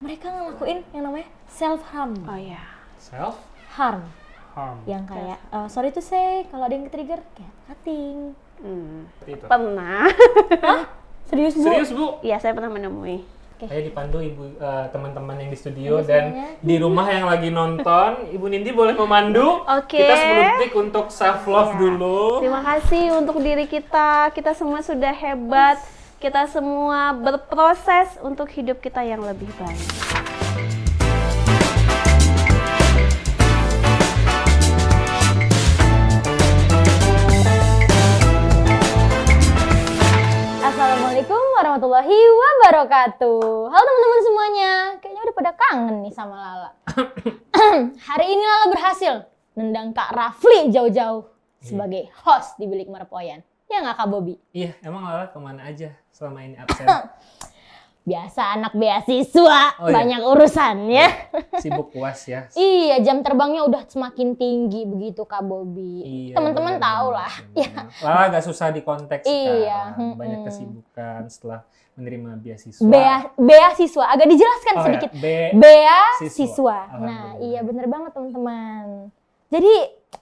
mereka ngelakuin yang namanya self harm. Oh iya. Self Harm. harm. Yang kayak sorry to say kalau ada yang ke-trigger kayak cutting. Seperti itu. Pernah. Serius, Bu? Serius, Bu? Iya, saya pernah menemui. Saya dipandu ibu teman-teman yang di studio Ada dan semuanya. di rumah yang lagi nonton, Ibu Nindi boleh memandu. Oke. Kita 10 detik untuk self love Iya. dulu. Terima kasih untuk diri kita. Kita semua sudah hebat. Kita semua berproses untuk hidup kita yang lebih baik. Assalamualaikum warahmatullahi wabarakatuh. Halo teman-teman semuanya. Kayaknya udah pada kangen nih sama Lala. Hari ini Lala berhasil nendang Kak Rafli jauh-jauh sebagai host di Bilik Merpoyan. Ya nggak Kak Bobby? Iya, emang Lala kemana aja selama ini absen? Biasa anak beasiswa, Oh, iya. banyak urusan ya. Sibuk UAS ya? Iya, jam terbangnya udah semakin tinggi begitu Kak Bobby. Iya, Teman-teman benar, tahu benar, lah. benar. Ya. Lala agak susah di konteks Iya, sekarang. Banyak kesibukan setelah menerima beasiswa. Beasiswa, agak dijelaskan Oh, sedikit. ya. Beasiswa. Nah, Alhamdulillah. iya bener banget teman-teman. Jadi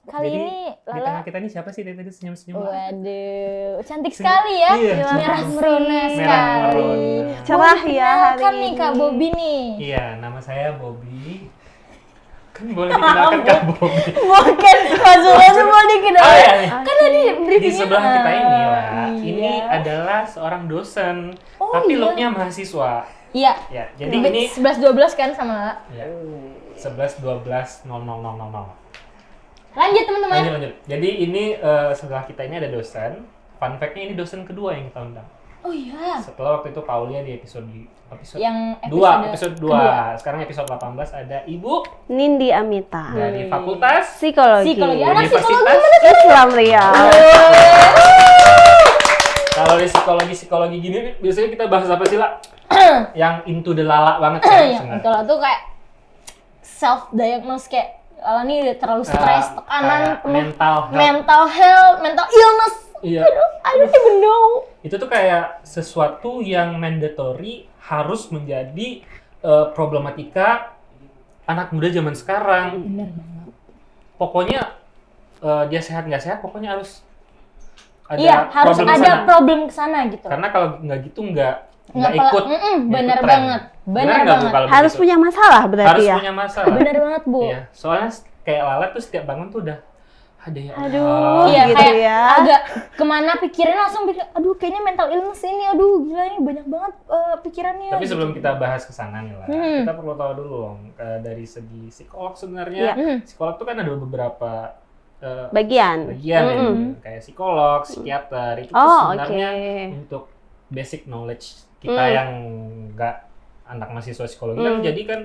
kali Jadi, ini di tengah Lala, kita ini siapa sih dari tadi senyum-senyum? waduh, cantik sekali ya, Iya, merah cantik. merona Merah sekali. merona. Cerah ya hari Kan nih Kak ini. Bobby nih. Iya, nama saya Bobby. Kan boleh dikenalkan Kak Bobby. Bukan, maksudnya tuh mau dikenal. Oh, iya, iya. Kan tadi Di briefingnya. sebelah kita ini lah, Iya. ini adalah seorang dosen, Oh, tapi iya. looknya mahasiswa. Iya. Ya, jadi ini 11-12 kan sama Lala. ya, 11, 12, 0, 0, 0, 0, 0. Lanjut teman-teman. Lanjut. Jadi ini setelah kita ini ada dosen. Fun fact-nya ini dosen kedua yang kita undang. Oh iya. Setelah waktu itu Paulia di episode Yang 2, episode 2. kedua. Sekarang episode 18 ada Ibu Nindi Amita. dari Fakultas Psikologi. Psikologi. Anak psikologi Universitas. Islam Riau. Kalau di psikologi gini biasanya kita bahas apa sih, La? Yang into the lala banget kan Yang sebenarnya. itu lah tuh kayak self diagnose kayak Lala nih udah terlalu stres, tekanan, kayak penuh mental health. mental illness. Iya. I don't even know. Itu tuh kayak sesuatu yang mandatory harus menjadi problematika anak muda zaman sekarang. Bener banget. Pokoknya dia sehat nggak sehat, pokoknya harus ada Iya, harus problem ada kesana. problem ke sana gitu. Karena kalau nggak gitu nggak Nggak ikut. bener ikut tren. banget. Bener nggak, Bu, banget. kalau Harus begitu? punya masalah berarti harus ya. punya masalah. Bener banget, Bu. Iya, soalnya kayak Lala tuh setiap bangun tuh udah ada ya. Aduh, Allah. Iya, gitu kayak ya. agak kemana pikirannya langsung pikir, aduh kayaknya mental illness ini, aduh gila ini banyak banget pikirannya. Tapi sebelum gitu. kita bahas ke sana nih lah, kita perlu tahu dulu dong dari segi psikolog sebenarnya. Iya. Psikolog tuh kan ada beberapa Bagian. bagian ya, kayak psikolog, psikiater itu tuh Oh, sebenarnya oke. untuk basic knowledge kita yang nggak anak mahasiswa psikologi kan jadi kan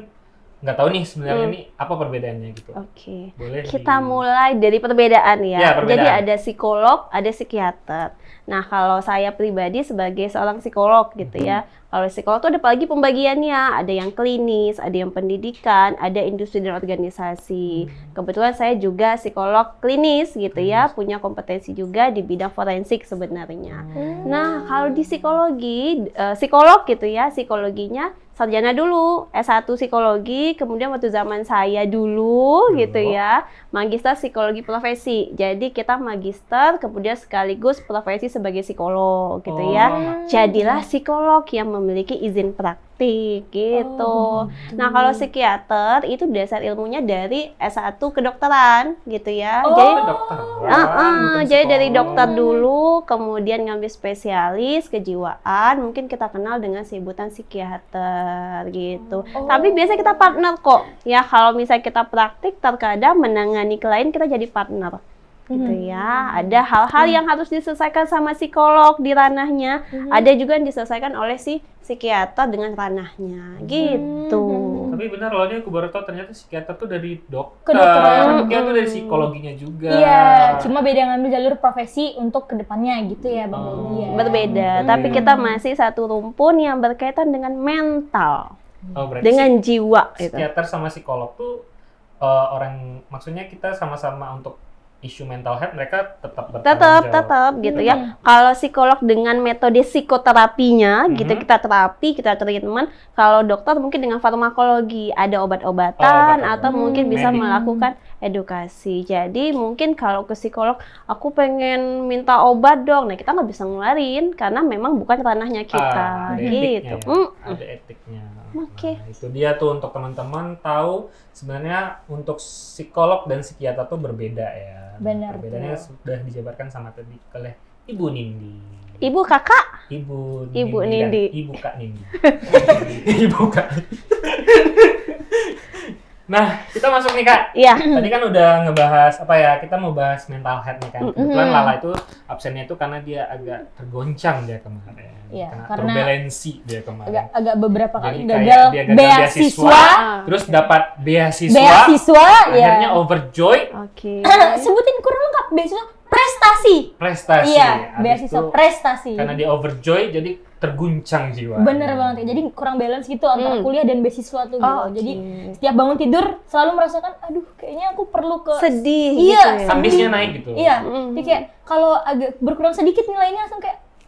nggak tahu nih sebenarnya ini apa perbedaannya gitu. Oke. Boleh Kita mulai dari perbedaan ya. Ya, perbedaan. Jadi ada psikolog, ada psikiater. Nah, kalau saya pribadi sebagai seorang psikolog gitu ya. Kalau psikolog tuh ada lagi pembagiannya, ada yang klinis, ada yang pendidikan, ada industri dan organisasi. Kebetulan saya juga psikolog klinis gitu ya, punya kompetensi juga di bidang forensik sebenarnya. Nah, kalau di psikologi, psikolog gitu ya, psikologinya sarjana dulu, S1 psikologi, kemudian waktu zaman saya dulu gitu ya, magister psikologi profesi. Jadi kita magister, kemudian sekaligus profesi sebagai psikolog gitu ya. Jadilah psikolog yang memiliki izin praktik gitu. Nah, kalau psikiater itu dasar ilmunya dari S1 kedokteran gitu ya. Jadi dokter. jadi dari dokter dulu, kemudian ngambil spesialis kejiwaan, mungkin kita kenal dengan sebutan psikiater gitu. Tapi biasanya kita partner kok. Ya kalau misalnya kita praktik, terkadang menangani klien kita jadi partner. Gitu ya. Ada hal-hal yang harus diselesaikan sama psikolog di ranahnya, ada juga yang diselesaikan oleh si psikiater dengan ranahnya. Gitu. Tapi benar loh, aku baru tahu ternyata psikiater tuh dari dokter. Kedokteran. Psikiater tuh dari psikologinya juga. Iya, cuma beda ngambil jalur profesi untuk kedepannya gitu ya Bang Bobby ya. Berbeda, tapi kita masih satu rumpun yang berkaitan dengan mental, Oh, berarti dengan jiwa gitu. psikiater sama psikolog tuh orang maksudnya kita sama-sama untuk isu mental health mereka tetap bertanggung jawab. Tetap gitu ya. Kalau psikolog dengan metode psikoterapinya gitu, kita terapi, kita treatment. Kalau dokter mungkin dengan farmakologi, ada obat-obatan atau mungkin bisa melakukan edukasi. Jadi mungkin kalau ke psikolog, aku pengen minta obat dong. Nah, kita nggak bisa ngeluarin karena memang bukan ranahnya kita Ada gitu. etiknya ya. Ada etiknya. Oke. Nah, itu dia tuh untuk teman-teman tahu sebenarnya untuk psikolog dan psikiater tuh berbeda ya. Benar, Perbedaannya sudah dijabarkan sama tadi oleh Ibu Nindi. Ibu kakak? Ibu Nindi. dan Ibu Kak Nindi. Ibu Kak. Nah, kita masuk nih Kak. Iya. Tadi kan udah ngebahas apa ya? Kita mau bahas mental health nih kan. Kebetulan Lala itu absennya itu karena dia agak tergoncang dia kemarin. Iya, karena karena turbulensi dia kemarin. agak beberapa kali Jadi gagal kayak dia gagal beasiswa. Terus dapat beasiswa. Beasiswa ya. Akhirnya overjoy. Oke. Sebutin kurang lengkap beasiswa prestasi. Prestasi. Iya, Habis beasiswa itu, prestasi. karena dia overjoy jadi terguncang jiwa. Bener banget ya. Jadi kurang balance gitu antara kuliah dan beasiswa tuh gitu. Oh, Jadi oke. setiap bangun tidur selalu merasakan aduh kayaknya aku perlu ke Sedih Iya, gitu ya. Ambisnya naik gitu. Iya. Jadi kayak kalau agak berkurang sedikit nilainya langsung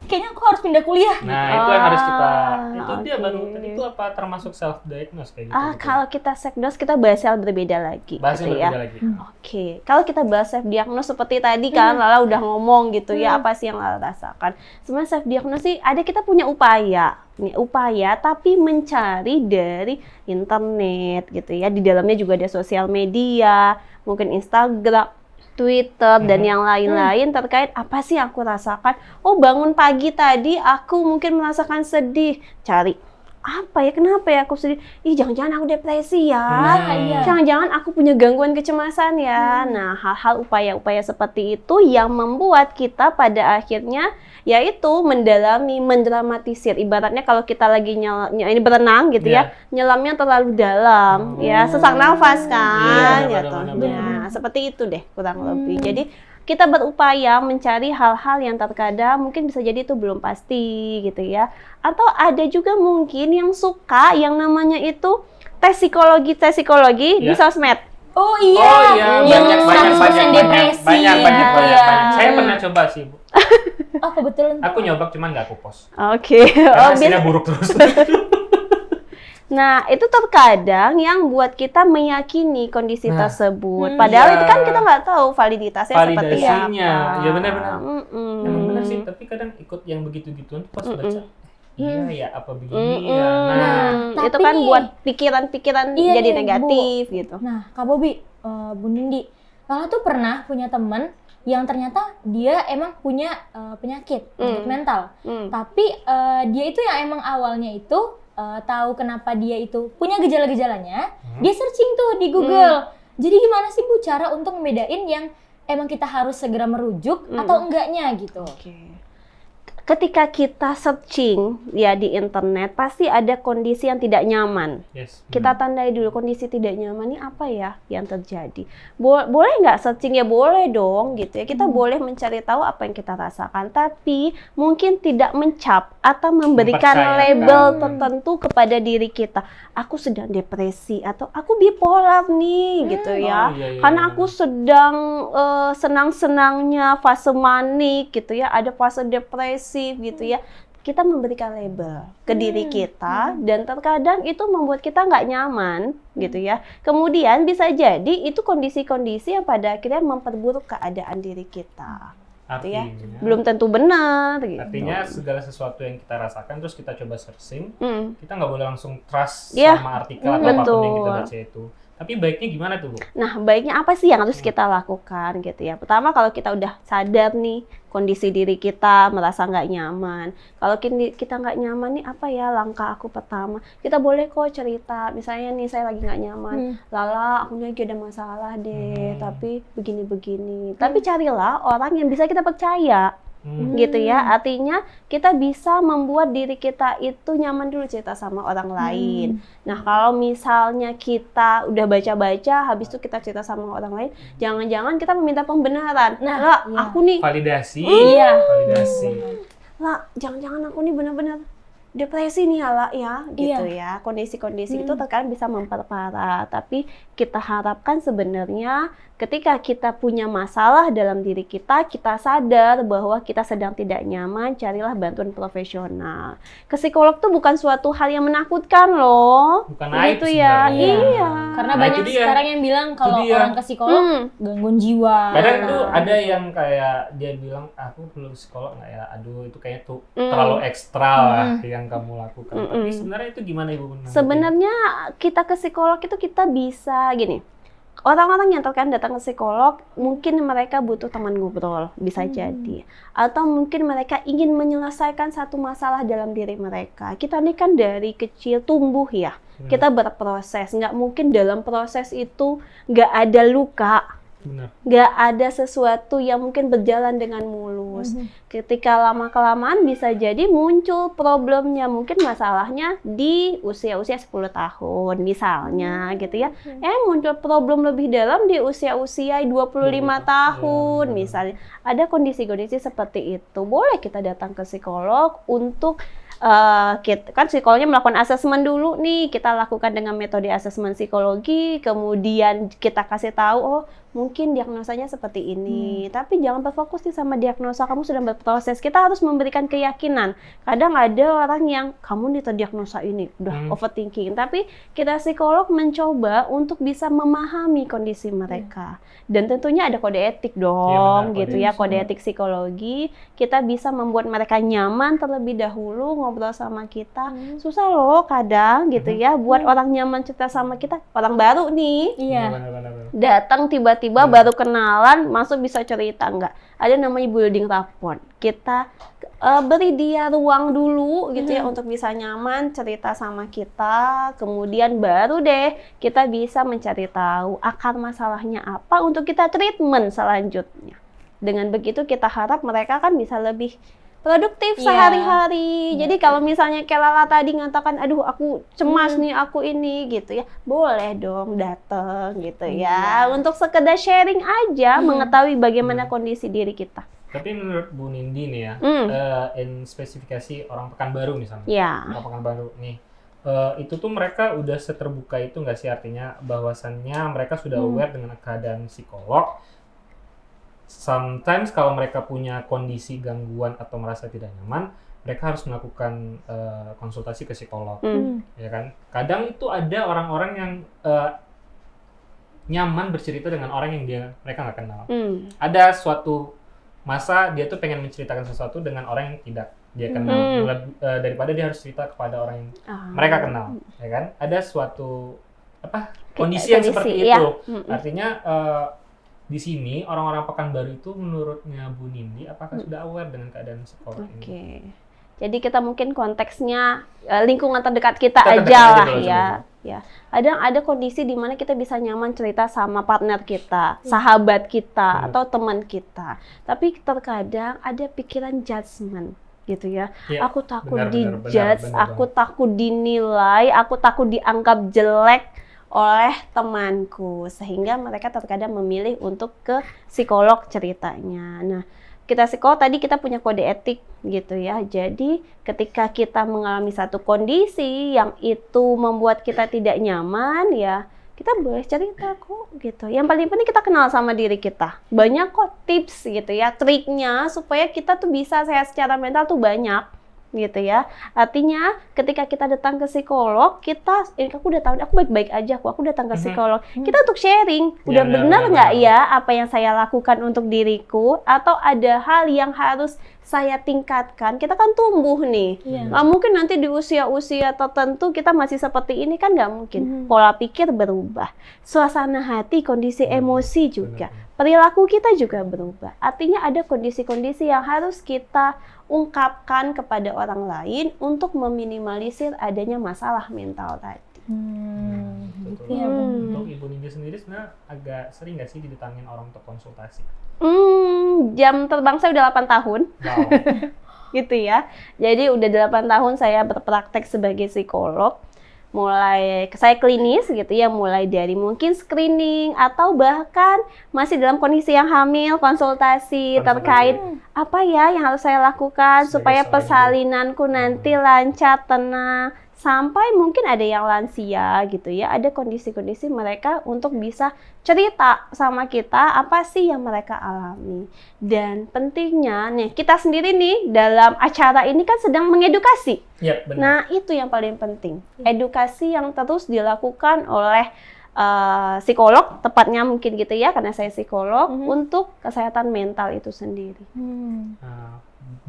kayaknya aku harus pindah kuliah. Nah, itu yang harus kita itu dia oke. baru tadi itu apa termasuk self diagnose kayak gitu. gitu. Kalau kita self-diagnose, kita bahas yang berbeda lagi. Bahas yang gitu ya. berbeda lagi. Oke, kalau kita bahas self-diagnose seperti tadi kan, Lala udah ngomong gitu ya, apa sih yang Lala rasakan. Sebenarnya self-diagnose sih, ada kita punya upaya. Nih, upaya tapi mencari dari internet gitu ya. Di dalamnya juga ada sosial media, mungkin Instagram, Twitter, dan yang lain-lain terkait apa sih yang aku rasakan. Oh, bangun pagi tadi aku mungkin merasakan sedih. Cari apa ya, kenapa ya aku sedih? Ih, jangan-jangan aku depresi ya. iya. Jangan-jangan aku punya gangguan kecemasan ya. Nah, hal-hal upaya-upaya seperti itu yang membuat kita pada akhirnya yaitu mendalami, mendramatisir. Ibaratnya kalau kita lagi ini berenang gitu ya, nyelamnya terlalu dalam, ya sesak nafas kan, Iya, gitu. benar-benar. Nah, seperti itu deh kurang lebih. Jadi kita berupaya mencari hal-hal yang terkadang mungkin bisa jadi itu belum pasti gitu ya. Atau ada juga mungkin yang suka yang namanya itu tes psikologi di sosmed. Oh iya. Oh iya, Yang banyak 100% depresi. banyak. Ya. Saya pernah coba sih, Bu. Oh kebetulan. Aku nyoba cuman nggak aku post. Oke. Karena hasilnya buruk terus. Nah, itu terkadang yang buat kita meyakini kondisi tersebut. Padahal iya. itu kan kita nggak tahu validitasnya seperti apa. Validasinya, ya benar-benar. Emang benar Hmm. sih, tapi kadang ikut yang begitu-gituan tuh pas baca. Iya ya, apa begini ya. Nah, Tapi itu kan nih, buat pikiran-pikiran iya jadi nih, negatif gitu. Nah, Kak Bobi, Bu Nindi, Lala tuh pernah punya teman yang ternyata dia emang punya penyakit mental. Tapi dia itu yang emang awalnya itu tahu kenapa dia itu punya gejala-gejalanya, dia searching tuh di Google. Jadi gimana sih Bu cara untuk membedain yang emang kita harus segera merujuk atau enggaknya gitu? Oke. Ketika kita searching ya di internet, pasti ada kondisi yang tidak nyaman. yes. Kita tandai dulu kondisi tidak nyaman ini apa ya yang terjadi. Boleh nggak searching? Ya boleh dong gitu ya. Kita boleh mencari tahu apa yang kita rasakan, tapi mungkin tidak mencap atau memberikan Mempercayakan. label tertentu kepada diri kita. Aku sedang depresi atau aku bipolar nih gitu ya. Oh, iya. Karena aku sedang senang-senangnya fase manik gitu ya, ada fase depresi gitu ya. Kita memberikan label ke diri kita dan terkadang itu membuat kita nggak nyaman gitu ya. Kemudian bisa jadi itu kondisi-kondisi yang pada akhirnya memperburuk keadaan diri kita. Gitu ya. Artinya, Belum tentu benar gitu. artinya segala sesuatu yang kita rasakan terus kita coba searching, Hmm. kita nggak boleh langsung trust Iya. sama artikel atau apapun yang kita Betul. baca itu. Tapi baiknya gimana tuh, Bu? Nah, baiknya apa sih yang harus kita lakukan gitu ya? Pertama, kalau kita udah sadar nih kondisi diri kita merasa nggak nyaman. Kalau kita nggak nyaman nih, apa ya langkah aku pertama? Kita boleh kok cerita. Misalnya nih, saya lagi nggak nyaman. Lala, aku lagi ada masalah deh, tapi begini-begini. Tapi carilah orang yang bisa kita percaya. Gitu ya, artinya kita bisa membuat diri kita itu nyaman dulu cerita sama orang lain. Nah, kalau misalnya kita udah baca-baca, habis itu kita cerita sama orang lain, jangan-jangan kita meminta pembenaran. Nah, Lah, iya. aku nih, Validasi. Iya. Validasi. lah, jangan-jangan aku nih benar-benar depresi nih ya gitu Iya. ya. Kondisi-kondisi itu terkadang bisa memperparah, tapi kita harapkan sebenarnya ketika kita punya masalah dalam diri kita sadar bahwa kita sedang tidak nyaman, carilah bantuan profesional. Ke psikolog tuh bukan suatu hal yang menakutkan loh. Bukan aib Gitu ya. sebenarnya. Iya. Karena Nah, banyak itu dia. sekarang yang bilang kalau dia. orang ke psikolog gangguan jiwa. Kadang tuh ada yang kayak dia bilang, aku perlu psikolog nggak ya? Aduh, itu kayaknya tuh terlalu ekstra lah yang kamu lakukan. Tapi sebenarnya itu gimana Ibu? Sebenarnya kita ke psikolog itu kita bisa gini. Orang-orang yang terkadang datang ke psikolog, mungkin mereka butuh teman ngobrol, bisa jadi. Atau mungkin mereka ingin menyelesaikan satu masalah dalam diri mereka. Kita ini kan dari kecil tumbuh ya, kita berproses. Nggak mungkin dalam proses itu nggak ada luka. Benar. Nggak ada sesuatu yang mungkin berjalan dengan mulus. Ketika lama-kelamaan bisa jadi muncul problemnya, mungkin masalahnya di usia-usia 10 tahun misalnya gitu ya. Muncul problem lebih dalam di usia-usia 25 tahun misalnya. Ada kondisi-kondisi seperti itu. Boleh kita datang ke psikolog untuk kan psikolognya melakukan asesmen dulu nih, kita lakukan dengan metode asesmen psikologi, kemudian kita kasih tahu, oh mungkin diagnosanya seperti ini, tapi jangan berfokus nih sama diagnosa, kamu sudah berproses. Kita harus memberikan keyakinan. Kadang ada orang yang kamu diagnosa ini, udah overthinking, tapi kita psikolog mencoba untuk bisa memahami kondisi mereka. Dan tentunya ada kode etik dong, gitu ya, kode etik psikologi. Kita bisa membuat mereka nyaman terlebih dahulu ngobrol sama kita. Susah loh kadang gitu ya, buat orang nyaman cerita sama kita, orang baru nih. Iya. Benar. Datang tiba-tiba baru kenalan, masuk bisa cerita enggak. Ada namanya building rapport. Kita beri dia ruang dulu gitu ya untuk bisa nyaman cerita sama kita. Kemudian baru deh kita bisa mencari tahu akar masalahnya apa untuk kita treatment selanjutnya. Dengan begitu kita harap mereka kan bisa lebih produktif sehari-hari. Jadi kalau misalnya kayak Lala tadi ngatakan, aduh aku cemas nih, aku ini gitu ya, boleh dong dateng gitu ya, untuk sekedar sharing aja, mengetahui bagaimana kondisi diri kita. Tapi menurut Bu Nindi nih ya, in spesifikasi orang Pekanbaru misalnya, orang Pekanbaru nih, itu tuh mereka udah seterbuka itu nggak sih, artinya bahwasannya mereka sudah aware dengan keadaan psikolog. Sometimes kalau mereka punya kondisi gangguan atau merasa tidak nyaman, mereka harus melakukan konsultasi ke psikolog, ya kan? Kadang itu ada orang-orang yang nyaman bercerita dengan orang yang mereka nggak kenal. Ada suatu masa dia tuh pengen menceritakan sesuatu dengan orang yang tidak dia kenal, daripada dia harus cerita kepada orang yang mereka kenal, ya kan? Ada suatu kondisi yang seperti itu. Artinya di sini orang-orang Pekanbaru itu menurutnya Bu Nindi apakah sudah aware dengan keadaan psikolog ini? Jadi kita mungkin konteksnya lingkungan terdekat kita aja lah ya. Ada kondisi di mana kita bisa nyaman cerita sama partner kita, sahabat kita atau teman kita. Tapi terkadang ada pikiran judgement gitu ya. Aku takut dijudge, aku takut dinilai, aku takut dianggap jelek oleh temanku, sehingga mereka terkadang memilih untuk ke psikolog ceritanya. Nah, kita psikolog tadi kita punya kode etik gitu ya. Jadi ketika kita mengalami satu kondisi yang itu membuat kita tidak nyaman ya, kita boleh cerita kok gitu. Yang paling penting kita kenal sama diri kita. Banyak kok tips gitu ya, triknya supaya kita tuh bisa sehat secara mental tuh banyak gitu ya. Artinya ketika kita datang ke psikolog, aku udah tahu, aku baik-baik aja kok, aku datang ke psikolog. Kita untuk sharing, udah benar nggak ya apa yang saya lakukan untuk diriku, atau ada hal yang harus saya tingkatkan. Kita kan tumbuh nih, nggak mungkin nanti di usia-usia tertentu kita masih seperti ini, kan nggak mungkin. Pola pikir berubah, suasana hati, kondisi emosi juga, perilaku kita juga berubah. Artinya ada kondisi-kondisi yang harus kita ungkapkan kepada orang lain untuk meminimalisir adanya masalah mental tadi. Untuk Ibu Nindi sendiri sebenarnya agak sering nggak sih didatangin orang untuk konsultasi? Jam terbang saya udah 8 tahun. Wow. Gitu ya. Jadi udah 8 tahun saya berpraktek sebagai psikolog. mulai saya klinis gitu ya, mulai dari mungkin screening atau bahkan masih dalam kondisi yang hamil, konsultasi terkait apa ya yang harus saya lakukan supaya persalinanku nanti lancar, tenang, sampai mungkin ada yang lansia gitu ya, ada kondisi-kondisi mereka untuk bisa cerita sama kita apa sih yang mereka alami. Dan pentingnya nih, kita sendiri nih dalam acara ini kan sedang mengedukasi. Yep, benar. Nah, itu yang paling penting. Edukasi yang terus dilakukan oleh psikolog, tepatnya mungkin gitu ya, karena saya psikolog, untuk kesehatan mental itu sendiri.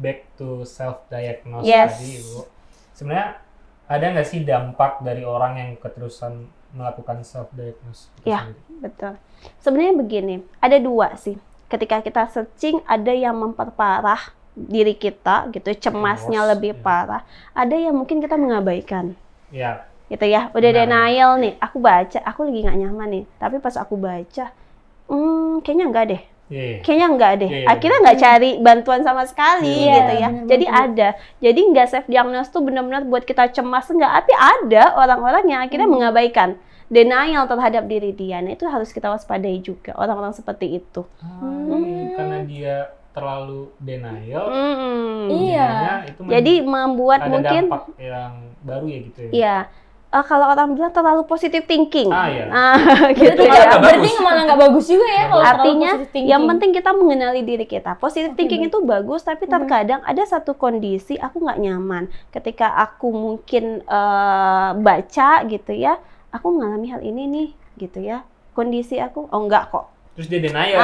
Back to self-diagnose tadi, Bu. Sebenarnya ada nggak sih dampak dari orang yang keterusan melakukan self-diagnose? Ya, betul. Sebenarnya begini, ada dua sih. Ketika kita searching, ada yang memperparah diri kita, gitu, cemasnya lebih parah. Ada yang mungkin kita mengabaikan. Ya. Gitu ya, udah denial nih. Aku baca, aku lagi nggak nyaman nih. Tapi pas aku baca, kayaknya enggak deh. Kayaknya enggak deh. Akhirnya nggak cari bantuan sama sekali gitu ya. Jadi ada. Jadi nggak self diagnose tuh benar-benar buat kita cemas enggak. Tapi ada orang-orang yang akhirnya mengabaikan, denial terhadap diri dia. Nah, itu harus kita waspadai juga orang-orang seperti itu. Karena dia terlalu denial. Itu jadi membuat ada mungkin dampak yang baru ya gitu ya. Iya. Kalau orang bilang terlalu positive thinking. Gitu ya. Berarti malah nggak bagus juga ya kalau artinya terlalu positive thinking. yang penting kita mengenali diri kita. Positive thinking itu bagus, tapi terkadang ada satu kondisi aku nggak nyaman. Ketika aku mungkin baca gitu ya, aku mengalami hal ini nih gitu ya. Kondisi aku, oh enggak kok. Terus dia denial.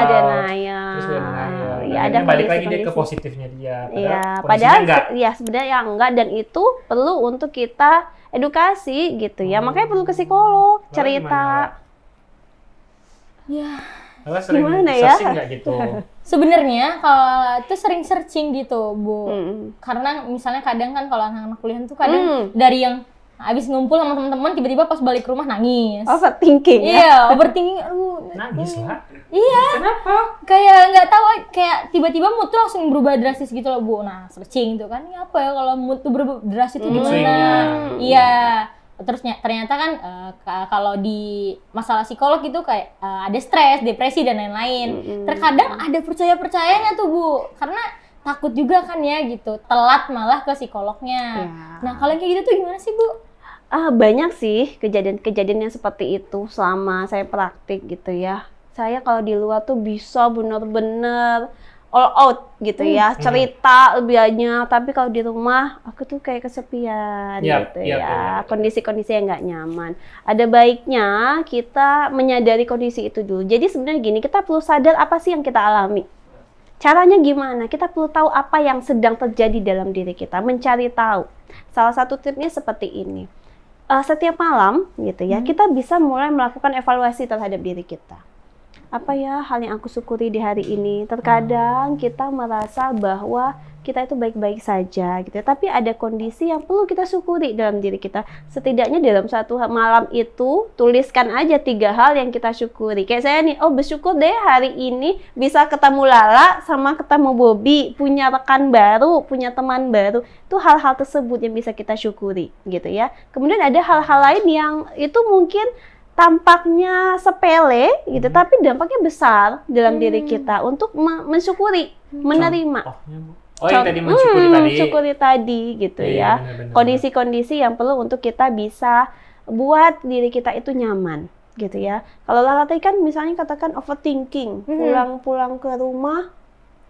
Denial. Terus dia denial. Ya, ada balik lagi dia ke positifnya dia. Padahal enggak. Ya sebenarnya enggak, dan itu perlu untuk kita edukasi gitu ya. Makanya perlu ke psikolog, cerita. Gimana ya? Searching nggak gitu? Sebenarnya kalau itu sering searching gitu, Bu. Karena misalnya kadang kan kalau anak-anak kuliah tuh kadang dari yang abis ngumpul sama teman-teman tiba-tiba pas balik rumah nangis. Overthinking. Iya, overthinking. Nangis lah. Iya. Kenapa? Kayak nggak tahu, kayak tiba-tiba mood tuh langsung berubah drastis gitu loh, Bu. Nah, searching tuh kan, ini apa ya kalau mood tuh berubah drastis itu gimana? Iya. Terus ternyata kan kalau di masalah psikolog itu kayak ada stres, depresi dan lain-lain. Terkadang ada percaya-percayanya tuh, Bu. Karena takut juga kan ya gitu, telat malah ke psikolognya. Nah, kalau kayak gitu tuh gimana sih, Bu? Banyak sih kejadian-kejadian yang seperti itu selama saya praktik gitu ya. Saya kalau di luar tuh bisa bener-bener all out gitu ya, cerita lebih banyak. Tapi kalau di rumah aku tuh kayak kesepian gitu ya. Kondisi-kondisi yang nggak nyaman. Ada baiknya kita menyadari kondisi itu dulu. Jadi sebenarnya gini, kita perlu sadar apa sih yang kita alami. Caranya gimana? Kita perlu tahu apa yang sedang terjadi dalam diri kita, mencari tahu. Salah satu tipsnya seperti ini. Setiap malam gitu ya, kita bisa mulai melakukan evaluasi terhadap diri kita. Apa ya hal yang aku syukuri di hari ini? Terkadang kita merasa bahwa kita itu baik-baik saja gitu ya, tapi ada kondisi yang perlu kita syukuri dalam diri kita. Setidaknya dalam satu malam itu tuliskan aja 3 hal yang kita syukuri. Kayak saya nih, bersyukur deh hari ini bisa ketemu Lala sama ketemu Bobby, punya rekan baru, punya teman baru. Itu hal-hal tersebut yang bisa kita syukuri gitu ya. Kemudian ada hal-hal lain yang itu mungkin tampaknya sepele gitu, tapi dampaknya besar dalam diri kita untuk mensyukuri, menerima. Yang tadi mensyukuri tadi gitu ya. Kondisi-kondisi yang perlu untuk kita bisa buat diri kita itu nyaman gitu ya. Kalau Lala tadi kan misalnya katakan overthinking, pulang ke rumah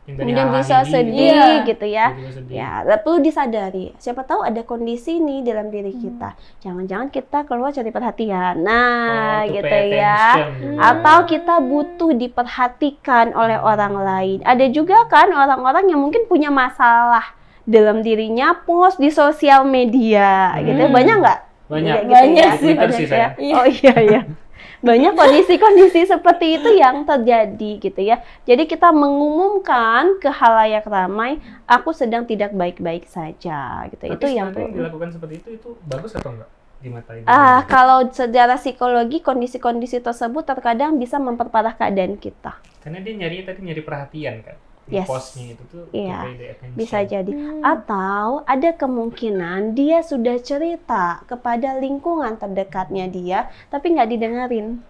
kemudian bisa sedih gitu ya. Ya, perlu disadari. Siapa tahu ada kondisi nih dalam diri kita. Jangan-jangan kita keluar cari perhatian. Nah, gitu ya. Atau kita butuh diperhatikan oleh orang lain. Ada juga kan orang-orang yang mungkin punya masalah dalam dirinya, post di sosial media gitu. Banyak nggak? Banyak sih. Oh iya. Banyak kondisi-kondisi seperti itu yang terjadi gitu ya. Jadi kita mengumumkan ke khalayak ramai, aku sedang tidak baik-baik saja gitu. Tapi itu yang dilakukan seperti itu bagus atau enggak di mata ibu? Kalau secara psikologi kondisi-kondisi tersebut terkadang bisa memperparah keadaan kita. Karena dia nyari perhatian kan. Yes. postnya itu tuh Iya, pay the attention. bisa jadi. Atau ada kemungkinan dia sudah cerita kepada lingkungan terdekatnya dia, tapi nggak didengerin.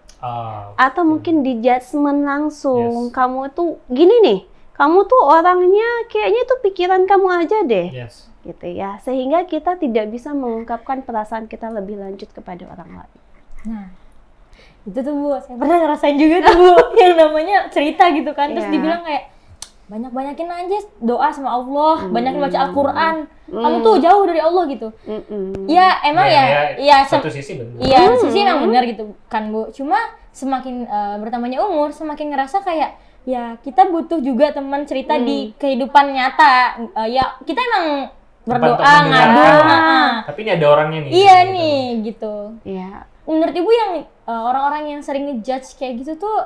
Atau mungkin di judgement langsung. Yes. Kamu tuh gini nih, kamu tuh orangnya kayaknya tuh pikiran kamu aja deh. Yes. Gitu ya. Sehingga kita tidak bisa mengungkapkan perasaan kita lebih lanjut kepada orang lain. Nah, itu tuh Bu, saya pernah ngerasain juga tuh Bu, yang namanya cerita gitu kan, terus Iya. dibilang kayak banyak-banyakin aja doa sama Allah, banyakin baca Al-Quran, kamu tuh jauh dari Allah gitu. Ya emang ya satu sisi benar. iya sisi emang benar gitu kan Bu. Cuma semakin bertambahnya umur, semakin ngerasa kayak ya kita butuh juga teman cerita di kehidupan nyata. Ya kita emang berdoa, Tempat untuk ngadu. mendengarkan. Tapi ini ada orangnya nih. Iya gitu. nih gitu. Iya. Menurut Ibu yang orang-orang yang sering ngejudge kayak gitu tuh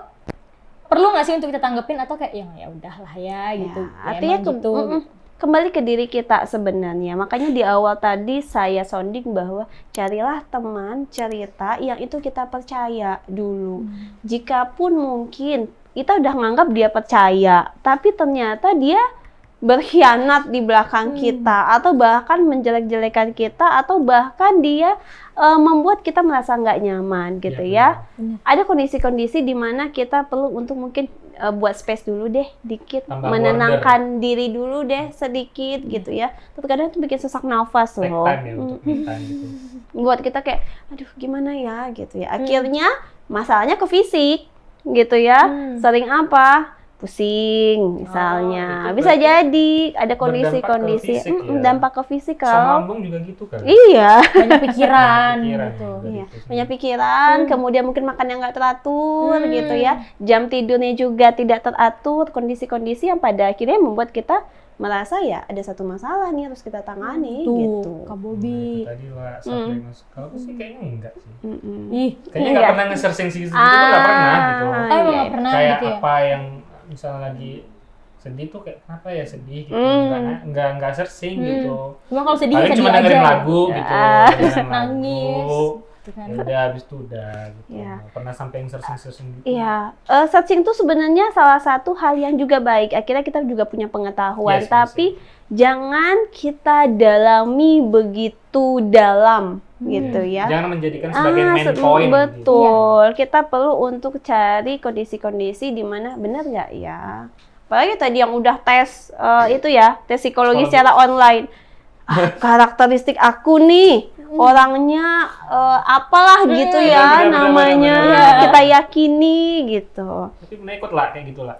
perlu nggak sih untuk kita tanggepin atau kayak ya udahlah ya gitu. Ya, Ya, artinya emang gitu. kembali ke diri kita sebenarnya. Makanya di awal tadi saya sounding bahwa carilah teman cerita yang itu kita percaya dulu. Jikapun mungkin kita udah nganggap dia percaya, tapi ternyata dia berkhianat di belakang kita, atau bahkan menjelek-jelekan kita, atau bahkan dia membuat kita merasa nggak nyaman gitu ya. Benar. Ada kondisi-kondisi di mana kita perlu untuk mungkin buat space dulu deh, dikit, Tambah menenangkan diri dulu deh sedikit gitu ya. Terkadang itu bikin sesak nafas Take loh. time ya untuk me time gitu. Buat kita kayak, aduh gimana ya gitu ya. Akhirnya masalahnya ke fisik gitu ya. Sering apa? Pusing misalnya. itu Bisa berarti jadi ada berdampak ke kondisi-kondisi fisik ya. dampak ke Sama fisikal. lambung juga gitu kan. Iya. Banyak pikiran Pikiran gitu. dari Iya, itu sendiri. banyak pikiran, kemudian mungkin makan yang nggak teratur gitu ya, jam tidurnya juga tidak teratur, kondisi-kondisi yang pada akhirnya membuat kita merasa ya ada satu masalah nih harus kita tangani Tuh, gitu. Kak Nah, Bobi. itu tadi lah self-diagnosis. Kalau aku sih kayaknya enggak sih. Ih, Kayaknya nggak pernah nge-searching sih, itu tuh nggak pernah gitu. oh, emang iya. nggak pernah Kayak gitu ya? apa yang misalnya lagi sedih tuh kayak kenapa ya sedih gitu. Nggak searching gitu. Cuma kalau sedih Paling sedih cuma aja. dengerin lagu gitu. dengerin Nangis. lagu. Gitu kan. Ya udah habis itu udah gitu. Iya. Nggak pernah sampai yang searching gitu. Iya, searching tuh sebenarnya salah satu hal yang juga baik. Akhirnya kita juga punya pengetahuan, Yes, tapi jangan kita dalami begitu dalam gitu ya. Jangan menjadikan sebagai main point. Betul. Kita perlu untuk cari kondisi-kondisi di mana benar nggak ya. Apalagi tadi yang udah tes itu ya, tes psikologi secara online. Karakteristik aku nih, orangnya apalah gitu ya benar, namanya. benar. Kita yakini gitu. Tapi pernah ikut lah kayak gitu lah.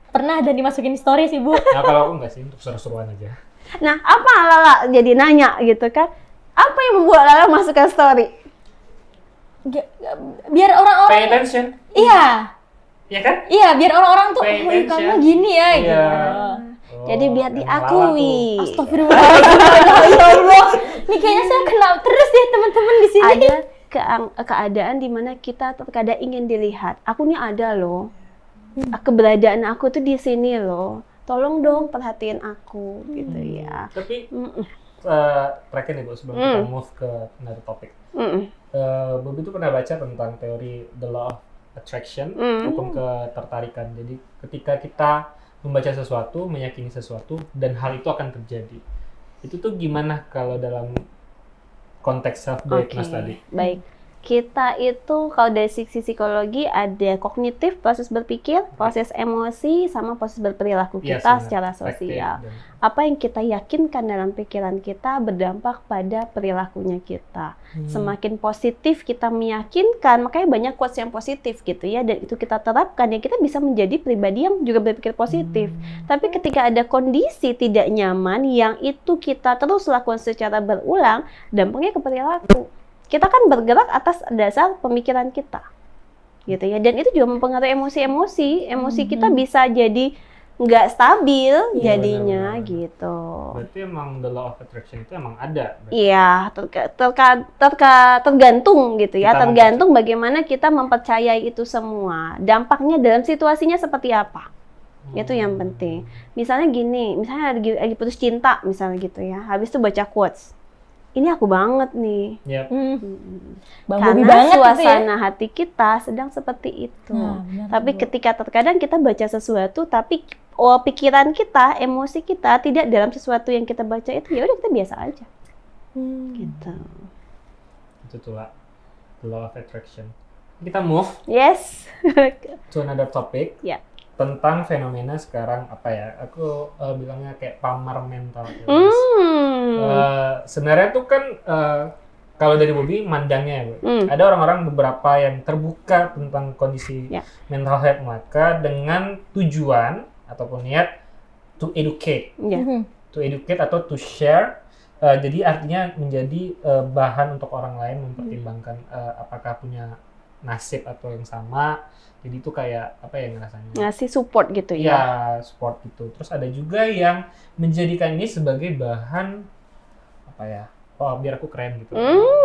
Pernah dan dimasukin story sih Bu. Nah kalau aku enggak sih, untuk seru-seruan aja. Nah, apa Lala jadi nanya gitu kan? Apa yang membuat Lala masukkan story? Biar Pay orang-orang attention, iya, ya kan? iya biar orang-orang tuh Pay oh attention. kamu gini ya Iya. gitu. Jadi biar emang diakui. Astagfirullahaladzim, ya Allah. Nih kayaknya saya kenal terus ya teman-teman di sini. Ada keadaan di mana kita terkadang ingin dilihat. Aku nih ada loh. Keberadaan aku tuh di sini loh. Tolong dong perhatiin aku gitu ya. Tapi terakhir nih Bu, sebelum kita move ke another topic. Bobi tuh pernah baca tentang teori the law of attraction, hukum ketertarikan. Jadi ketika kita membaca sesuatu, meyakini sesuatu, dan hal itu akan terjadi. Itu tuh gimana kalau dalam konteks self-diagnose tadi? Baik. Kita itu kalau dari sisi psikologi ada kognitif, proses berpikir, proses emosi, sama proses berperilaku Iya, kita benar. secara Reflective sosial. dan- Apa yang kita yakinkan dalam pikiran kita berdampak pada perilakunya kita. Semakin positif kita meyakinkan, makanya banyak quotes yang positif gitu ya, dan itu kita terapkan ya kita bisa menjadi pribadi yang juga berpikir positif. Tapi ketika ada kondisi tidak nyaman yang itu kita terus lakukan secara berulang, dampaknya ke perilaku. Kita kan bergerak atas dasar pemikiran kita, gitu ya. Dan itu juga mempengaruhi emosi-emosi. Emosi kita bisa jadi nggak stabil jadinya, benar-benar. gitu. Berarti emang the law of attraction itu emang ada. Berarti. Iya, tergantung gitu ya. Kita Tergantung bagaimana kita mempercayai itu semua. Dampaknya dalam situasinya seperti apa. Itu yang penting. Misalnya gini, misalnya lagi putus cinta misalnya gitu ya. Habis itu baca quotes. ini aku banget nih. Yep. Bang Bobi Karena banget suasana hati kita sedang seperti itu. Nah, benar Tapi tuh, Bu. ketika terkadang kita baca sesuatu, tapi pikiran kita, emosi kita tidak dalam sesuatu yang kita baca itu, ya udah kita biasa aja. Gitu. Itu tuh lah, the law of attraction. Kita move Yes. to another topic. Ya. Tentang fenomena sekarang apa ya? Aku bilangnya kayak pamer mental illness. Sebenarnya tuh kan kalau dari Bobi mandangnya ya, Bu. Ada orang-orang beberapa yang terbuka tentang kondisi mental health mereka dengan tujuan ataupun niat to educate. To educate atau to share. Jadi artinya menjadi bahan untuk orang lain mempertimbangkan apakah punya nasib atau yang sama. Jadi itu kayak apa ya ngerasanya? Ngasih support gitu ya. Ya, support gitu. Terus ada juga yang menjadikan ini sebagai bahan apa ya? Oh, biar aku keren gitu.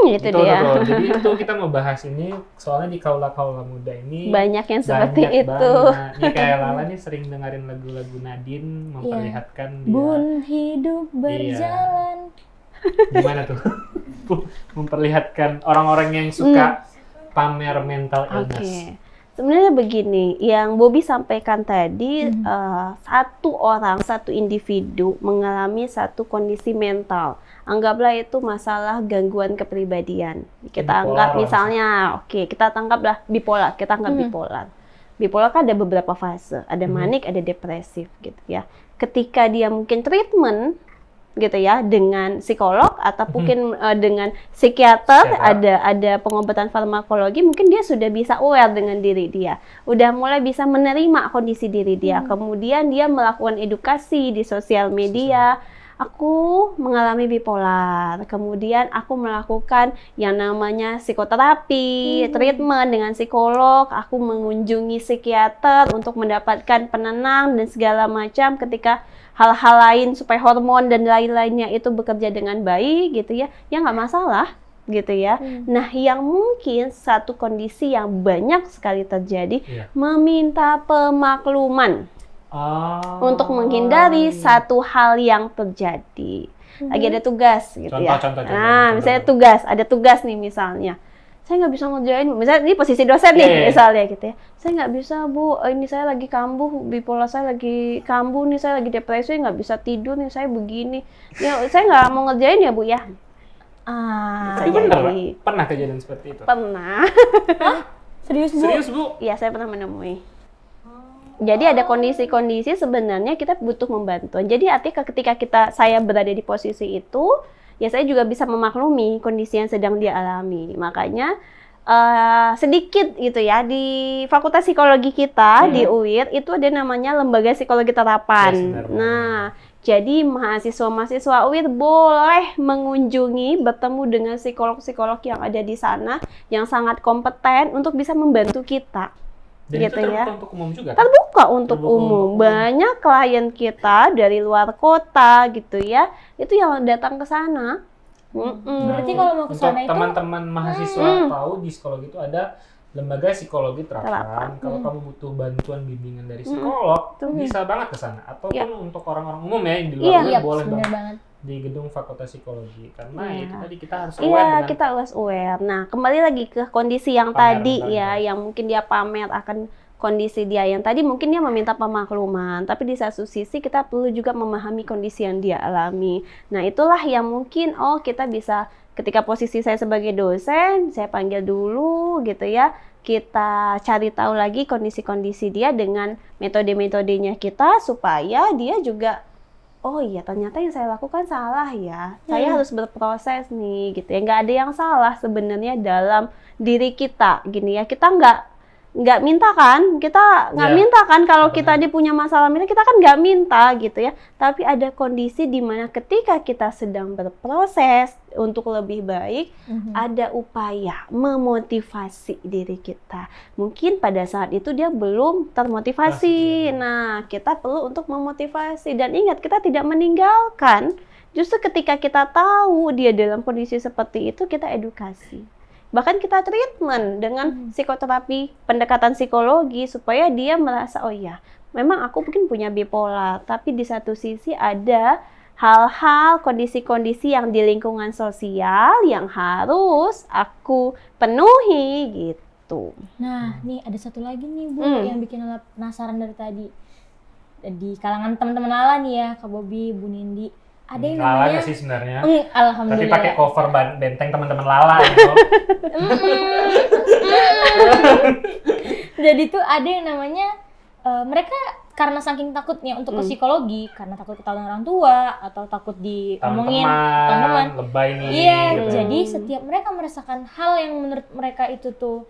Itu dia. Betul. Jadi itu kita mau bahas ini soalnya di kaula-kaula muda ini Banyak yang seperti banyak itu. banget. Ini kayak Lala nih sering dengerin lagu-lagu Nadine memperlihatkan dia Bun hidup berjalan. gimana tuh? Memperlihatkan orang-orang yang suka pamer mental illness. Oke. Sebenarnya begini, yang Bobi sampaikan tadi, satu orang, satu individu mengalami satu kondisi mental. Anggaplah itu masalah gangguan kepribadian. Kita anggap misalnya, kita tangkaplah bipolar, kita anggap bipolar. Bipolar kan ada beberapa fase, ada manik, ada depresif gitu ya. Ketika dia mungkin treatment gitu ya dengan psikolog atau mungkin dengan psikiater, ada pengobatan farmakologi, mungkin dia sudah bisa aware dengan diri dia, udah mulai bisa menerima kondisi diri dia. Kemudian dia melakukan edukasi di sosial media. Aku mengalami bipolar, kemudian aku melakukan yang namanya psikoterapi, treatment dengan psikolog, aku mengunjungi psikiater untuk mendapatkan penenang dan segala macam ketika hal-hal lain supaya hormon dan lain-lainnya itu bekerja dengan baik gitu ya, ya nggak masalah gitu ya. Nah, yang mungkin satu kondisi yang banyak sekali terjadi, meminta pemakluman. Untuk menghindari satu hal yang terjadi. Lagi ada tugas gitu ya. Contoh. Misalnya ada tugas nih misalnya. Saya nggak bisa ngerjain, misalnya ini posisi dosen nih misalnya gitu ya. Saya nggak bisa, Bu, ini saya lagi kambuh, bipolar saya lagi kambuh nih, saya lagi depresi, nggak bisa tidur nih, saya begini. Ya, saya nggak mau ngerjain ya, Bu ya. Tapi benar, pernah kejadian seperti itu? Pernah. Serius, Bu? Serius, Bu? Iya, saya pernah menemui. Jadi ada kondisi-kondisi sebenarnya kita butuh membantu. Jadi artinya ketika saya berada di posisi itu, ya saya juga bisa memaklumi kondisi yang sedang dia alami. Makanya sedikit gitu ya, di Fakultas Psikologi kita di UIR itu ada namanya Lembaga Psikologi Terapan. Nah, jadi mahasiswa-mahasiswa UIR boleh mengunjungi, bertemu dengan psikolog-psikolog yang ada di sana yang sangat kompeten untuk bisa membantu kita. Dan gitu itu terbuka ya. untuk umum juga? Terbuka untuk umum. Banyak klien kita dari luar kota gitu ya, itu yang datang ke sana. Berarti kalau mau ke sana itu teman-teman mahasiswa tahu di psikologi itu ada lembaga psikologi terapan. Kalau kamu butuh bantuan bimbingan dari psikolog, bisa banget ke sana. Ataupun untuk orang-orang umum ya yang di luar boleh banget di gedung Fakultas Psikologi. Karena itu tadi kita harus aware kita harus aware. Nah, kembali lagi ke kondisi yang tadi ya, yang mungkin dia pamer akan kondisi dia yang tadi, mungkin dia meminta pemakluman, tapi di satu sisi kita perlu juga memahami kondisi yang dia alami. Nah, itulah yang mungkin kita bisa, ketika posisi saya sebagai dosen, saya panggil dulu gitu ya, kita cari tahu lagi kondisi-kondisi dia dengan metode-metodenya kita, supaya dia juga iya ternyata yang saya lakukan salah ya, saya harus berproses nih gitu ya. Nggak ada yang salah sebenarnya dalam diri kita gini ya, kita nggak minta kan, kita nggak minta kan kalau kita punya masalah mental, kita kan nggak minta gitu ya. Tapi ada kondisi di mana ketika kita sedang berproses untuk lebih baik, ada upaya memotivasi diri kita. Mungkin pada saat itu dia belum termotivasi. Nah, kita perlu untuk memotivasi. Dan ingat, kita tidak meninggalkan. Justru ketika kita tahu dia dalam kondisi seperti itu, kita edukasi. Bahkan kita treatment dengan psikoterapi, pendekatan psikologi, supaya dia merasa, oh iya, memang aku mungkin punya bipolar, tapi di satu sisi ada hal-hal, kondisi-kondisi yang di lingkungan sosial yang harus aku penuhi gitu. Nah, nih ada satu lagi nih Bu yang bikin Lala penasaran dari tadi. Di kalangan teman-teman Lala nih ya, Kak Bobby, Bu Nindi, ada yang Lala namanya nggak sih sebenarnya? Alhamdulillah. Tapi pakai cover benteng teman-teman Lala gitu. Jadi tuh ada yang namanya mereka karena saking takutnya untuk ke psikologi, karena takut ketahuan orang tua atau takut diomongin teman-teman, lebay nih. Iya, gitu. jadi setiap mereka merasakan hal yang menurut mereka itu tuh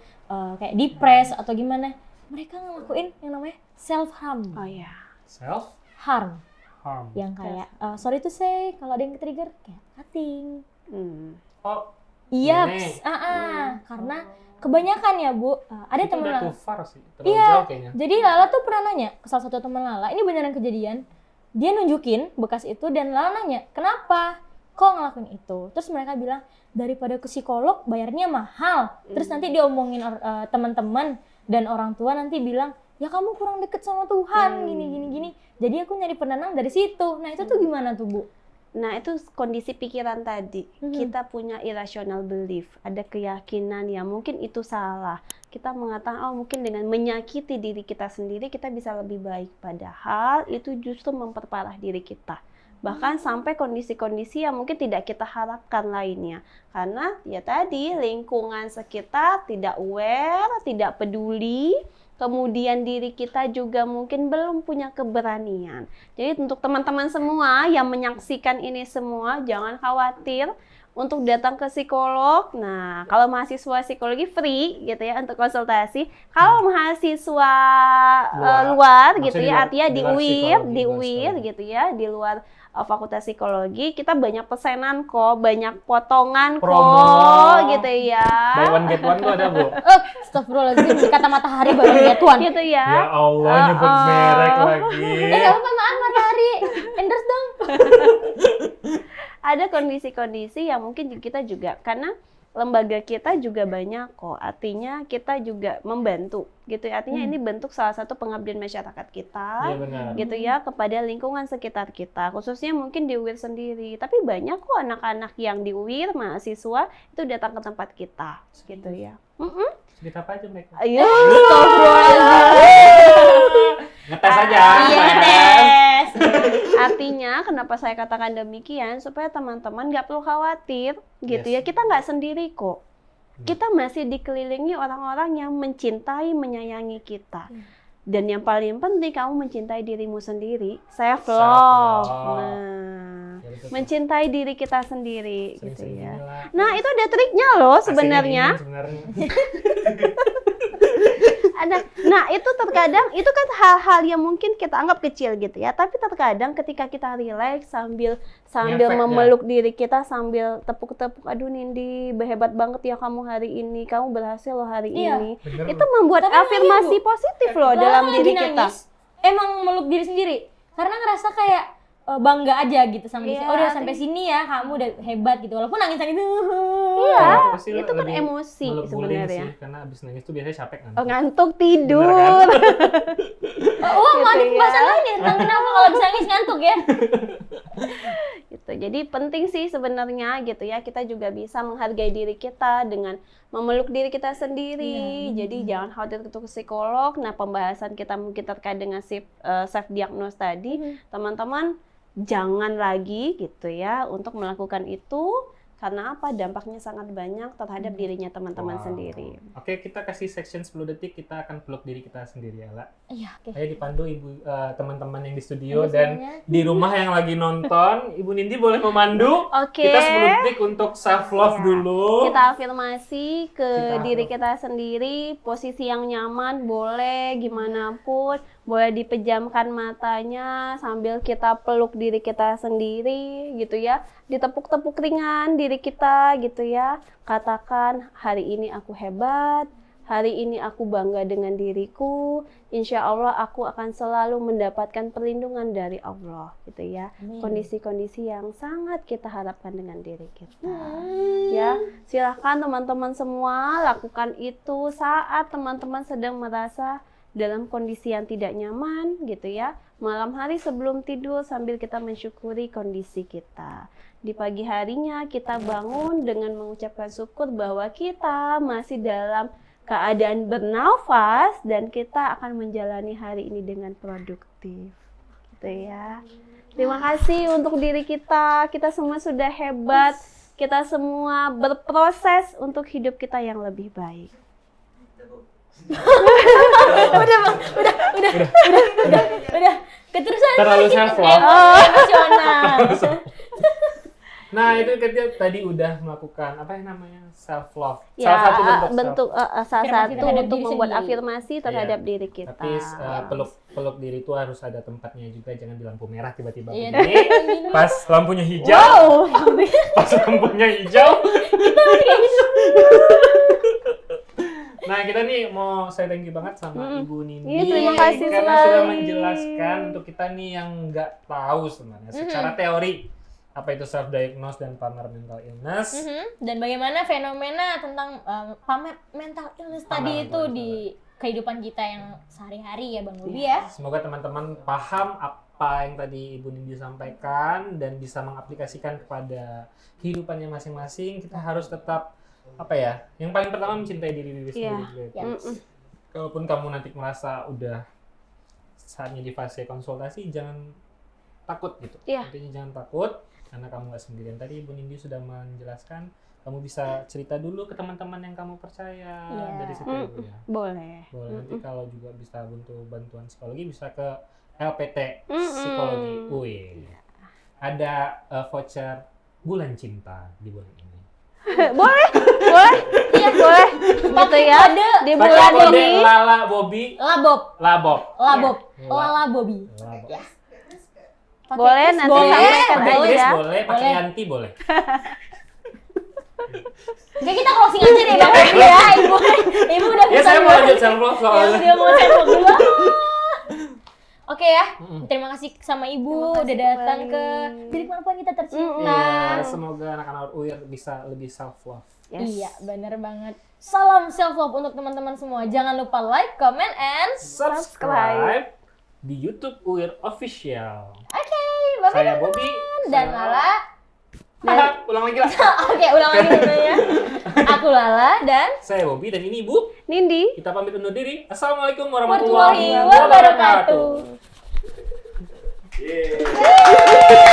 kayak depres atau gimana, mereka ngelakuin yang namanya self harm. Oh ya. Self Harm. harm. Yang kayak sorry to say kalau ada yang trigger kayak cutting. Oh. Iya, ini. karena kebanyakan ya Bu, ada Itu teman udah Lala. too far sih, terlalu Iya, jauh kayaknya. jadi Lala tuh pernah nanya ke salah satu teman Lala, ini beneran kejadian. Dia nunjukin bekas itu dan Lala nanya, kenapa? Kok ngelakuin itu? Terus mereka bilang, daripada ke psikolog bayarnya mahal. Terus nanti diomongin teman-teman dan orang tua nanti bilang, ya kamu kurang deket sama Tuhan, gini. Jadi aku nyari penenang dari situ. Nah itu tuh gimana tuh Bu? Nah, itu kondisi pikiran tadi. Kita punya irrational belief, ada keyakinan yang mungkin itu salah. Kita mengatakan, oh mungkin dengan menyakiti diri kita sendiri, kita bisa lebih baik. Padahal itu justru memperparah diri kita. Bahkan sampai kondisi-kondisi yang mungkin tidak kita harapkan lainnya. Karena ya tadi, lingkungan sekitar tidak aware, tidak peduli. Kemudian diri kita juga mungkin belum punya keberanian. Jadi untuk teman-teman semua yang menyaksikan ini semua, jangan khawatir untuk datang ke psikolog. Nah, kalau mahasiswa psikologi free gitu ya untuk konsultasi. Kalau mahasiswa luar gitu ya, artinya di UIR gitu ya, di luar Fakultas Psikologi, kita banyak pesanan kok, banyak potongan Promo. kok gitu ya. Buy one get one tuh ada Bu. Astagfirullahaladzim, di kata Matahari baru lihat Tuan. Gitu ya. Ya Allah, nyebut merek lagi. Gak apa-apa, maaf Matahari, endorse dong. Ada kondisi-kondisi yang mungkin kita juga, karena lembaga kita juga banyak kok, artinya kita juga membantu gitu ya, artinya ini bentuk salah satu pengabdian masyarakat kita. Iya benar. Gitu ya, kepada lingkungan sekitar kita, khususnya mungkin di UIR sendiri, tapi banyak kok anak-anak yang di UIR, mahasiswa itu datang ke tempat kita gitu ya. Cerita apa aja mereka? Ayo, astagfirullahaladzim. Ngetes aja. Iya, ngetes. Artinya kenapa saya katakan demikian, supaya teman-teman nggak perlu khawatir gitu ya, kita nggak sendiri kok. Kita masih dikelilingi orang-orang yang mencintai, menyayangi kita. Dan yang paling penting, kamu mencintai dirimu sendiri, self love. Nah, mencintai diri kita sendiri gitu ya. Nah, itu ada triknya loh sebenarnya. Nah, itu terkadang itu kan hal-hal yang mungkin kita anggap kecil gitu ya, tapi terkadang ketika kita relax sambil memeluk diri kita, sambil tepuk-tepuk, aduh Nindi, hebat banget ya kamu hari ini, kamu berhasil loh hari ini. Bener. Itu membuat afirmasi positif loh dalam diri kita. Emang meluk diri sendiri karena ngerasa kayak bangga aja gitu sama diri. Oh udah sampai sini ya, kamu udah hebat gitu. Walaupun nangis-nangis Iya, itu kan emosi sebenarnya. Karena abis nangis tuh biasanya capek kan. Oh, ngantuk tidur. Mau ada pembahasan lain ya tentang kenapa kalau bisa ngantuk ya. Gitu. Jadi penting sih sebenarnya gitu ya, kita juga bisa menghargai diri kita dengan memeluk diri kita sendiri. Jadi jangan khawatir untuk psikolog. Nah, pembahasan kita mungkin terkait dengan self diagnose tadi, teman-teman jangan lagi gitu ya untuk melakukan itu. Karena apa? Dampaknya sangat banyak terhadap dirinya teman-teman sendiri. Oke, kita kasih section 10 detik, kita akan peluk diri kita sendiri ya, La. Iya, oke. Ayo dipandu teman-teman yang di studio dan di rumah yang lagi nonton, Ibu Nindi boleh memandu. Oke. Kita 10 detik untuk self love dulu. Kita afirmasi ke diri kita sendiri, posisi yang nyaman, boleh gimana pun, boleh dipejamkan matanya sambil kita peluk diri kita sendiri gitu ya. Ditepuk-tepuk ringan diri kita gitu ya. Katakan, hari ini aku hebat, hari ini aku bangga dengan diriku, insya Allah aku akan selalu mendapatkan perlindungan dari Allah gitu ya. Kondisi-kondisi yang sangat kita harapkan dengan diri kita. Ya, silahkan teman-teman semua lakukan itu saat teman-teman sedang merasa dalam kondisi yang tidak nyaman gitu ya. Malam hari sebelum tidur sambil kita mensyukuri kondisi kita. Di pagi harinya kita bangun dengan mengucapkan syukur bahwa kita masih dalam keadaan bernafas dan kita akan menjalani hari ini dengan produktif. Gitu ya. Terima kasih untuk diri kita. Kita semua sudah hebat. Kita semua berproses untuk hidup kita yang lebih baik. udah keterusan Terlalu self love. emosional. Nah, itu kita tadi udah melakukan apa yang namanya self love. Ya, Salah satu bentuk salah Afirmasi satu terhadap untuk diri membuat sendiri. afirmasi terhadap diri kita. Tapi peluk diri itu harus ada tempatnya juga, jangan di lampu merah tiba-tiba Iya, begini. Pas lampunya hijau. Pas lampunya hijau. Nah, kita nih mau saya thank you banget sama Ibu Nindi. Iya, terima kasih karena sekali. sudah menjelaskan untuk kita nih yang nggak tahu sebenarnya secara teori apa itu self diagnose dan pamer mental illness. Dan bagaimana fenomena tentang pamer mental illness tadi itu di kehidupan kita yang sehari-hari ya Bang Bobi ya. Semoga teman-teman paham apa yang tadi Ibu Nindi sampaikan dan bisa mengaplikasikan kepada kehidupannya masing-masing. Kita harus tetap apa ya? Yang paling pertama mencintai diri sendiri. Kalaupun kamu nanti merasa udah saatnya di fase konsultasi, jangan takut gitu. Intinya jangan takut karena kamu nggak sendirian. Tadi Ibu Nindi sudah menjelaskan. Kamu bisa cerita dulu ke teman-teman yang kamu percaya dari situ ya. Boleh. Nanti kalau juga bisa butuh bantuan psikologi bisa ke LPT Psikologi UI. Ada voucher bulan cinta di bulan ini. boleh. Iya, boleh. Gitu ya. Di Pakai bulan kode ini Lala Bobi Labob. Lala Bobi. Ya. boleh nanti boleh. sampaikan Pakai dulu Grace ya. boleh, pakai Yanti boleh. Oke, kita closing aja deh Bang Bobi ya. Ibu udah Ya saya mau lanjut self love soalnya. Dia mau selfie dulu. Oke ya, terima kasih sama Ibu udah datang ke Bilik Perempuan Kita Tercinta. Iya, semoga anak-anak UIR bisa lebih self love. Iya, bener banget. Salam self love untuk teman-teman semua. Jangan lupa like, comment, and Subscribe di YouTube UIR Official. Oke, bye-bye Saya Bobi dan Lala. Ulang lagi lah. Oke, ulang lagi dulu ya. Aku Lala dan Saya Bobi dan ini Ibu. Nindi. Kita pamit undur diri. Assalamualaikum warahmatullahi warahmatullahi wabarakatuh. wabarakatuh.